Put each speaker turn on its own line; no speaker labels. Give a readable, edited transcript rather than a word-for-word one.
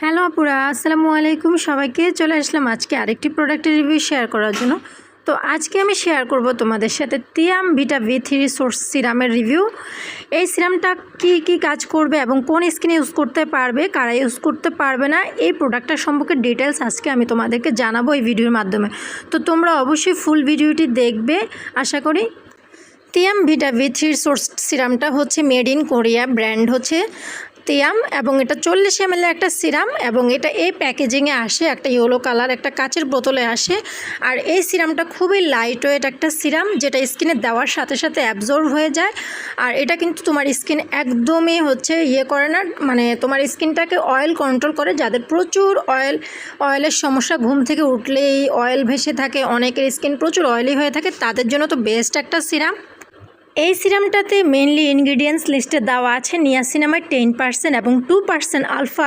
Hello আপুরা, আসসালামু আলাইকুম। সবাইকে চলে আসলাম আজকে আরেকটি প্রোডাক্টের রিভিউ শেয়ার করার জন্য। তো আজকে আমি শেয়ার করব তোমাদের সাথে তিয়াম ভিটা V3 সোর্স সিরামের রিভিউ। এই সিরামটা কি কাজ করবে এবং কোন স্কিনে ইউজ করতে পারবে, কারা ইউজ করতে পারবে না, এই প্রোডাক্টটার সম্পর্কে ডিটেলস আজকে আমি তোমাদেরকে জানাবো এই ভিডিওর মাধ্যমে। তো তোমরা অবশ্যই ফুল ভিডিওটি দেখবে আশা করি। তিয়াম ভিটা V3 সোর্স সিরামটা হচ্ছে মেড ইন কোরিয়া, ব্র্যান্ড হচ্ছে তিয়াম এবং এটা 40 ml একটা সিরাম এবং এটা এই প্যাকেজিংয়ে আসে, একটা ইয়েলো কালার একটা কাচের বোতলে আসে। আর এই সিরামটা খুবই লাইট ওয়েট একটা সিরাম, যেটা স্কিনে দেওয়ার সাথে সাথে অ্যাবজর্ব হয়ে যায়। আর এটা কিন্তু তোমার স্কিন একদমই করে না, মানে তোমার স্কিনটাকে অয়েল কন্ট্রোল করে। যাদের প্রচুর অয়েলের সমস্যা, ঘুম থেকে উঠলেই অয়েল ভেসে থাকে, অনেকের স্কিন প্রচুর অয়েলি হয়ে থাকে, তাদের জন্য তো বেস্ট একটা সিরাম। এই সিরামটাতে মেইনলি ইনগ্রিডিয়েন্টস লিস্টে দেওয়া আছে নিয়াসিনামাইড 10% এবং 2% আলফা